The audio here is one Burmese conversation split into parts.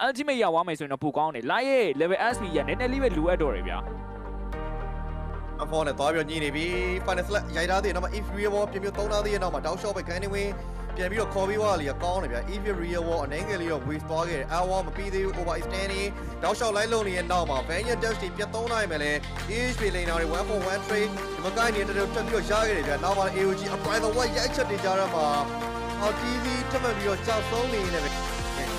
ultimate ရောက်သွားမယ်ဆိုရင်တော့ပိုကောင်းတယ်လိုက်ရဲ့ level SP ရနည်းနည်းလေးပဲလိုအပ်တော့တယ်ဗျာအဖော်နဲ့သွားပြီးညှိနေပြီ final select ရိုက်ထားသေးတယ်နောက်မှာ if real wall ပြင်ပြသုံးထားသေးတယ်နောက်မှာတောက်လျှော့ပဲခိုင်းနေဝင်ပြန်ပြီးတော့ခေါ်ပြီးသွားလေကောင်းတယ်ဗျာ if real wall အနေငယ်လေးတော့ waste သွားခဲ့တယ် hour မပြီးသေးဘူး over extending တောက်လျှောက်လိုက်လုံနေတဲ့နောက်မှာ Vanian dash တွေပြတ်သုံးနိုင်မယ်လေ HP လိန်နာတွေ141 trade ဒီမကိုင်းနေတဲ့တက်ပြီးတော့ရခဲ့တယ်ဗျာနောက်မှာ AOG အပရိုင်the white ရိုက်ချက်တွေကြားရမှာအော် TV ထပ်မှတ်ပြီးတော့ကြောက်ဆုံးနေနေပဲ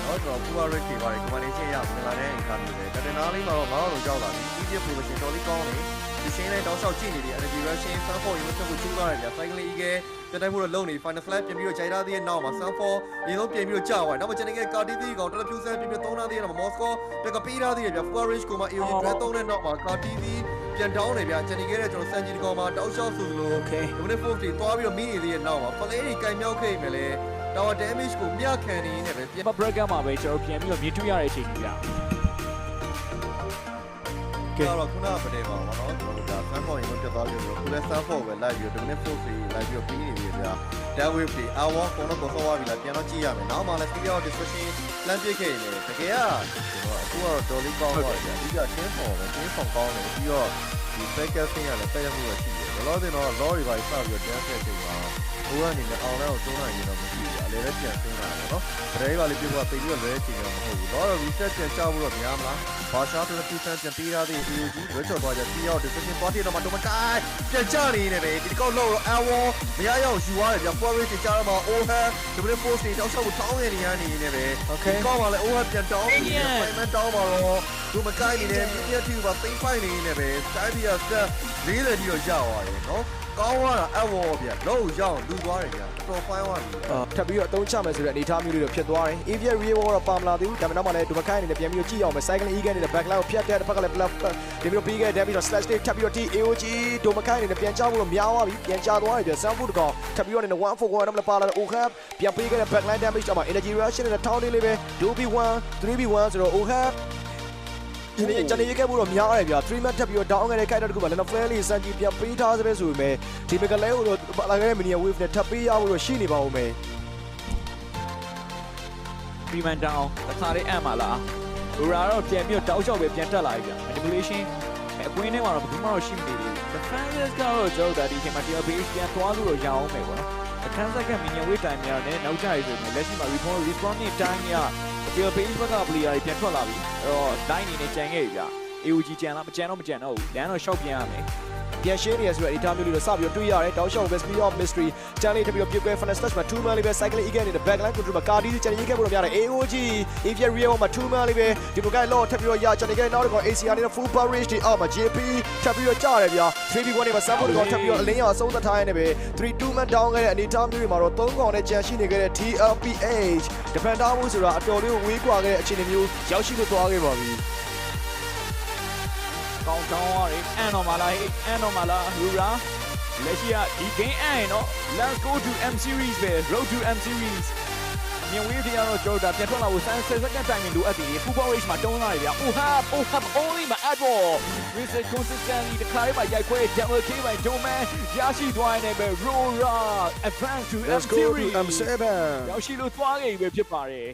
တော့တော့ပူရရစ်တွေပါတယ် combination ရမလာတဲ့အခါမျိုးပဲတနာလေးမှာတော့ငါတို့ကြောက်လာပြီ easy position တော်လေးကောင်းတယ်ဒီရှင်းလေးတောက်လျှောက်ကြည့်နေတယ် energy rushing sunfall ရုံးချက်ကိုကျူးသွားတယ်ဗျာ cycle eagle ပြတ်တိုက်ဖို့တော့လုံနေ final flash ပြင်ပြီးတော့ခြိုက်ထားသေးတဲ့နောက်မှာ sunfall ရေလုံးပြင်ပြီးတော့ကြာသွားတယ်နောက်မှာကျွန်တော်ကကာတီတီကောင်တလဖြူဆန်းပြင်ပြီးသုံးထားသေးတယ်နောက်မှာ moscow ပြက်ကပေးထားသေးတယ်ဗျာ full range ကိုမှ AOG တွဲသုံးတဲ့နောက်မှာကာတီတီပြန်တောင်းနေဗျာကျွန်တော်ခဲ့တဲ့ကျွန်တော်စံကြီးကောင်မှာတောက်လျှောက်ဆိုလို okay unit force တွေသွားပြီးတော့မိနေသေးတဲ့နောက်မှာ play တွေကင်မြောက်ခဲ့မယ်လေ tower damage ကိုမြခံနေနေပဲပြန် break မှာပဲကျွန်တော်ပြန်ပြီးတော့မြင်တွေ့ရတဲ့အချိန်ကြီးဗျာကတော့ခုနကပဒေပါတော့ကျွန်တော်ဒါ sunfall ရေလုံးပြတ်သွားပြီဆိုတော့ခုလည်း sunfall ပဲလိုက်ပြီးတော့ unit force တွေလိုက်ပြီးတော့ပြီးနေပြီဗျာ that wave တွေ hour ကုန်တော့ဆောသွားပြီလားပြန်တော့ကြည့်ရမယ်နောက်မှလည်း speed discussion လမ်းပြစ်ခဲ့နေတယ်တကယ်ကကျွန်တော်အခုကတော့တော်လေးကောင်းသွားပြီအဓိက team form ပဲ team form ကောင်းတယ်ပြီးတော့ဒီ backcasting ကလည်းတက်ရမှုရရှိတယ်ဘယ်လိုတင်တော့ law တွေပါစပြီးတော့ dance တဲ့ချိန်မှာဘိုးကနေလည်းအောင်လည်းကိုသုံးနိုင်ရင်တော့မရှိဘူးအလေလည်းပြန်ဆင်းလာတယ်နော်ဗရေပါလေးပြဖို့တိတ်ပြီးတော့လွဲချိန်တော့မဟုတ်ဘူးတော့ reset ပြန်ချဖို့တော့များမလားဘာရှားတော့2ဆန်းပြန်ပေးထားတဲ့ AOG ရွေးချော်သွားကြပြီးတော့ decision သွားတဲ့တော့မှတော့မတိုင်းပြန်ချနေနေတယ်ဒီကောက်လို့ hour မရရအောင်ယူရတယ်ဗျ forward တွေကြားတော့ over double force တွေတောက်လျှောက်ကိုထောင်းနေရနေနေပဲ okay ကောက်ပါလေ over ပြန်တောင်းနေတယ် payment တောင်းပါတော့သူမကိုင်းနေတယ်ပြည့်ပြည့်ပါသိမ့်ဖိုင်နေနေပဲတိုင်းပြီးတော့40တိတော့ရသွားတယ်နော်ကောင်းသွားတာအဝေါ်ဗျလို့ရောက်လူသွားတယ်ဗျတော်ဖိုင်းသွားပြီထပ်ပြီးတော့အသုံးချမယ်ဆိုတဲ့အနေအထားမျိုးလေးတော့ဖြစ်သွားတယ် Avian Real War တော့ပါမလာသေးဘူးဒါပေမဲ့နောက်မှလည်းဒူမခိုင်းအနေနဲ့ပြန်ပြီးတော့ကြည့်အောင်မယ် Cycling Eagle နဲ့ backline ကိုဖြတ်တဲ့တစ်ဖက်ကလည်း bluff ဒီပြီးတော့ပြီးခဲ့တဲ့ပြီးတော့ slash တွေထပ်ပြီးတော့ AOG ဒူမခိုင်းအနေနဲ့ပြန်ချဖို့တော့များသွားပြီပြန်ချသွားတယ်ဗျ Sunfoot တကောင်ထပ်ပြီးတော့141တော့လည်းပါလာတယ် Ohab ပြန်ပေးခဲ့တဲ့ backline damage တော့မှ energy rush နဲ့ထောင်းလေးလေးပဲ 2v1 3v1 ဆိုတော့ Ohabကျွန်တော်ရေးခဲ့ဖို့တော့များရတယ်ဗျာ3 match ထပ်ပြီးတော့ down ခဲ့တဲ့ character တခုမှလည်း flare လေးစံကြီးပြန်ပေးထားစပဲဆိုပေမဲ့ဒီမကလဲကိုတော့ပါလာခဲ့တဲ့ mini wave နဲ့ထပ်ပေးရဖို့တော့ရှိနေပါဦးမယ် Freeman down တစ်ခါလေးအံ့ပါလား Rora တော့ပြန်ပြီးတော့တောက်လျှောက်ပဲပြန်တက်လာပြီဗျာ manipulation အကွင်းထဲမှာတော့ဘယ်သူမှတော့ရှိမနေသေးဘူး defense ကတော့ကျွန်တော်တို့ဒီချိန်မှာ tier base ပြန်သွားလို့တော့ရအောင်မယ်ပေါ့နော်အခန်းစက်က mini wave time များနဲ့နောက်ကျရဆိုရင်လက်ရှိမှာ responding time ကtier base ဘက်က player တွေပြန်ထွက်လာပြီအဲ့တော့ line အနေနဲ့ကြံခဲ့ပြီဗျာ AOG ကြံလားမကြံတော့ဘူးလမ်းတော့ short ပြန်ရမယ်ပြန်ရှင်းနေရဆိုတဲ့ data မျိုးလေးတော့စပြီးတော့တွေ့ရတယ်တောက်လျှောက်ပဲ speed of mystery တန်းလေးထပ်ပြီးတော့ပြစ်ကွဲ final touch မှာ 2 man လေးပဲ cycling eagle နဲ့ backline control မှာကာဒီချန်ရေးခဲ့ဖို့တော့များတယ် AOG Avian Real မှာ 2 man လေးပဲဒီဘက်ကလောထပ်ပြီးတော့ရချန်နေခဲ့နောက်တော့ ACR နဲ့ full power range တွေအောက်မှာ JP ထပ်ပြီးတော့ကြားတယ်ဗျာ 3v1 တွေမှာ Sunfoot ကောင်ထပ်ပြီးတော့အလင်းရောင်အဆုံးသတ်ထားရနေပဲ 3-2 man down ခဲ့တဲ့အနေအထားမျိုးတွေမှာတော့3ကောင်နဲ့ကြံရှိနေခဲ့တဲ့ TLPH defender မှုဆိုတာအတော်လေးကိုဝေးကွာခဲ့တဲ့အခြေအနေမျိုးရောက်ရှိလို့သွားခဲ့ပါပြီကောင်းရတယ်အန်တော်မလားအန်တော်မလား Rura လက်ရှိကဒီ game အန်နော် let's go to M series ပဲ road to M series မြင်ဝေးပြရတော့ကျွန်တော်ပြန်ထွက်လာဖို့10 second timing လိုအပ်တယ် football race မှာတုံးလာတယ်ဗျာ Ohab only မှာ at ball reset consistently တခါလေးမှာရိုက်ခွဲ double K by domain ရရှိသွားနေပဲ Rura advance to M series ရောက်ရှိလို့သွားခဲ့ပြီပဲဖြစ်ပါတယ်